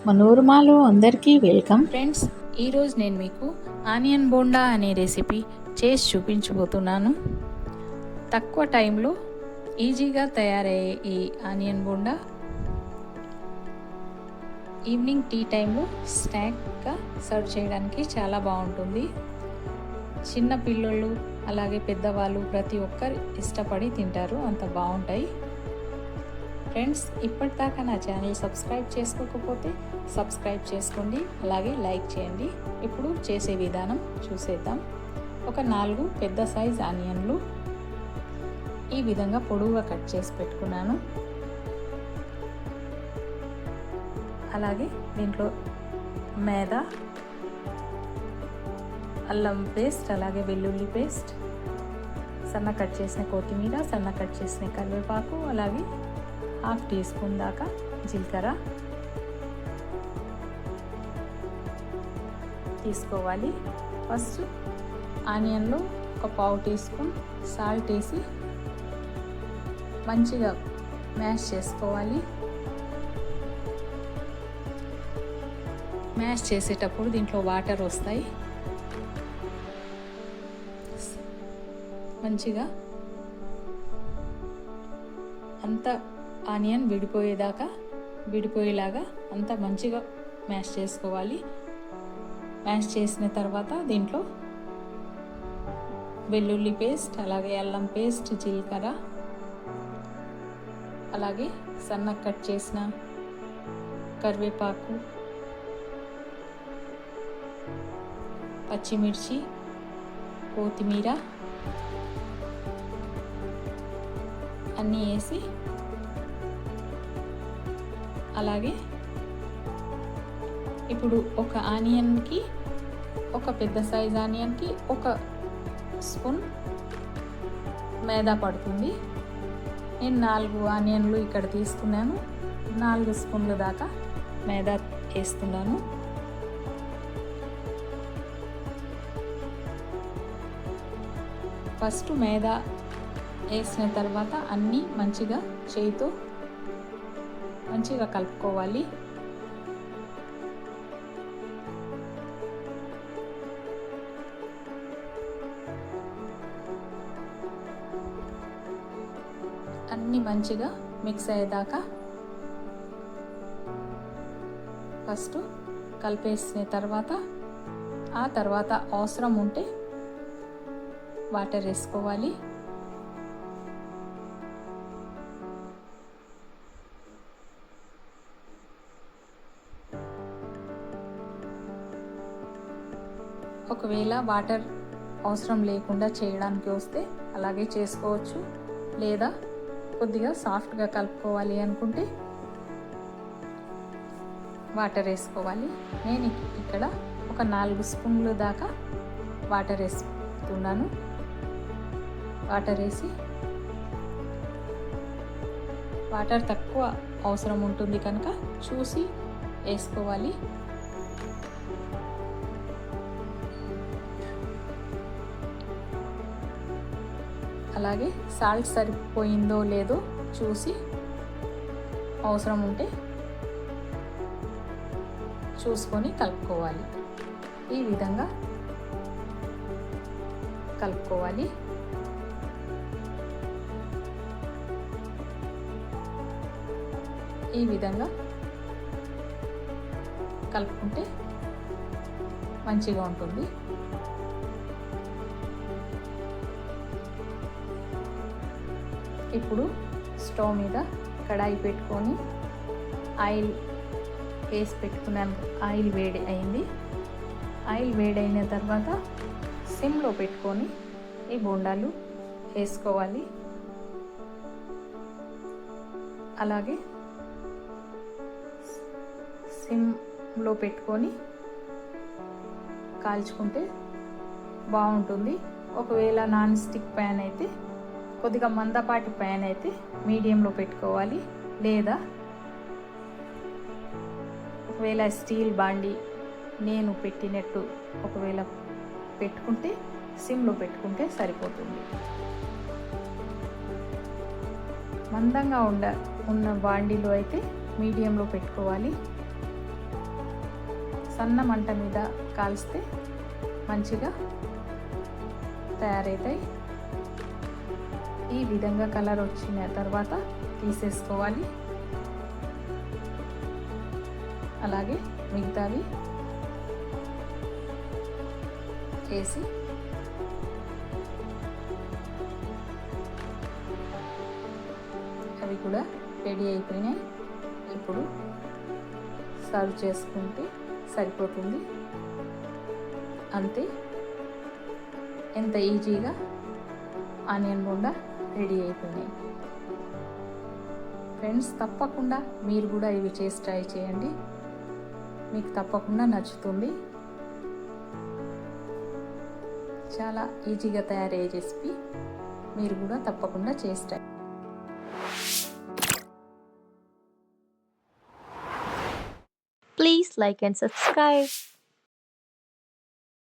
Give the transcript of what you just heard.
మనోరమాలో అందరికీ welcome. Friends, ఈరోజు నేను మీకు ఆనియన్ బోండా అనే రెసిపీ చేసి చూపించబోతున్నాను. తక్కువ టైంలో ఈజీగా తయారయ్యే ఈ ఆనియన్ బోండా ఈవినింగ్ టీ టైంలో స్నాక్గా సర్వ్ చేయడానికి చాలా బాగుంటుంది. చిన్న పిల్లలు అలాగే పెద్దవాళ్ళు ప్రతి ఒక్కరు ఇష్టపడి తింటారు, అంత బాగుంటాయి. ఫ్రెండ్స్, ఇప్పటిదాకా నా ఛానల్ సబ్స్క్రైబ్ చేసుకోకపోతే సబ్స్క్రైబ్ చేసుకోండి, అలాగే లైక్ చేయండి. ఇప్పుడు చేసే విధానం చూసేద్దాం. ఒక 4 పెద్ద సైజ్ ఆనియన్లు ఈ విధంగా పొడవుగా కట్ చేసి పెట్టుకున్నాను. అలాగే దీంట్లో మైదా, అల్లం పేస్ట్, అలాగే వెల్లుల్లి పేస్ట్, సన్న కట్ చేసిన కొత్తిమీర, సన్న కట్ చేసిన కరివేపాకు, అలాగే 1/2 టీ స్పూన్ దాకా జీలకర్ర తీసుకోవాలి. ఫస్ట్ ఆనియన్లో ఒక 1/2 టీ స్పూన్ సాల్ట్ వేసి మంచిగా మ్యాష్ చేసుకోవాలి. మ్యాష్ చేసేటప్పుడు దీంట్లో వాటర్ వస్తాయి. మంచిగా అంతా ఆనియన్ విడిపోయేలాగా అంతా మంచిగా మ్యాష్ చేసుకోవాలి. మ్యాష్ చేసిన తర్వాత దీంట్లో వెల్లుల్లి పేస్ట్, అలాగే అల్లం పేస్ట్, జీలకర్ర, అలాగే సన్నగా కట్ చేసిన కరివేపాకు, పచ్చిమిర్చి, కొత్తిమీర అన్నీ వేసి, అలాగే ఇప్పుడు ఒక ఆనియన్కి, ఒక పెద్ద సైజ్ ఆనియన్కి 1 స్పూన్ మైదా పడుతుంది. నేను 4 ఆనియన్లు ఇక్కడ తీసుకున్నాను. 4 స్పూన్ల దాకా మైదా వేస్తున్నాను. ఫస్ట్ మైదా వేసిన తర్వాత అన్నీ మంచిగా చేయితో మంచిగా కలుపుకోవాలి. అన్నీ మంచిగా మిక్స్ అయ్యేదాకా ఫస్ట్ కలిపేసిన తర్వాత ఆ తర్వాత అవసరం ఉంటే వాటర్ వేసుకోవాలి. ఒకవేళ వాటర్ అవసరం లేకుండా చేయడానికి వస్తే అలాగే చేసుకోవచ్చు, లేదా కొద్దిగా సాఫ్ట్గా కలుపుకోవాలి అనుకుంటే వాటర్ వేసుకోవాలి. నేను ఇక్కడ ఒక 4 స్పూన్ల దాకా వాటర్ వేస్తున్నాను. వాటర్ వేసి, వాటర్ తక్కువ అవసరం ఉంటుంది కనుక చూసి వేసుకోవాలి. అలాగే సాల్ట్ సరిపోయిందో లేదో చూసి అవసరం ఉంటే చూసుకొని కలుపుకోవాలి. ఈ విధంగా కలుపుకోవాలి. ఈ విధంగా కలుపుకుంటే మంచిగా ఉంటుంది. ఇప్పుడు స్టవ్ మీద కడాయి పెట్టుకొని ఆయిల్ వేసి పెట్టుకున్నాను. ఆయిల్ వేడి అయింది. ఆయిల్ వేడైన తర్వాత సిమ్లో పెట్టుకొని ఈ బోండాలు వేసుకోవాలి. అలాగే సిమ్లో పెట్టుకొని కాల్చుకుంటే బాగుంటుంది. ఒకవేళ నాన్ స్టిక్ ప్యాన్ అయితే, కొద్దిగా మందపాటి ప్యాన్ అయితే మీడియంలో పెట్టుకోవాలి. లేదా ఒకవేళ స్టీల్ బాండి నేను పెట్టినట్టు ఒకవేళ పెట్టుకుంటే సిమ్లో పెట్టుకుంటే సరిపోతుంది. మందంగా ఉన్న బాండీలో అయితే మీడియంలో పెట్టుకోవాలి. సన్న మంట మీద కాల్స్తే మంచిగా తయారవుతాయి. ఈ విధంగా కలర్ వచ్చిన తర్వాత తీసేసుకోవాలి. అలాగే మిగతావి వేసి అవి కూడా రెడీ అయిపోయినాయి. ఇప్పుడు సర్వ్ చేసుకుంటే సరిపోతుంది. అంతే, ఎంత ఈజీగా ఆనియన్ బోండా రెడీ అయిపోయినాయి. ఫ్రెండ్స్, తప్పకుండా మీరు కూడా ఇవి చేసి ట్రై చేయండి, మీకు తప్పకుండా నచ్చుతుంది. చాలా ఈజీగా తయారయ్యే రెసిపీ, మీరు కూడా తప్పకుండా చేసి try. Please like and subscribe.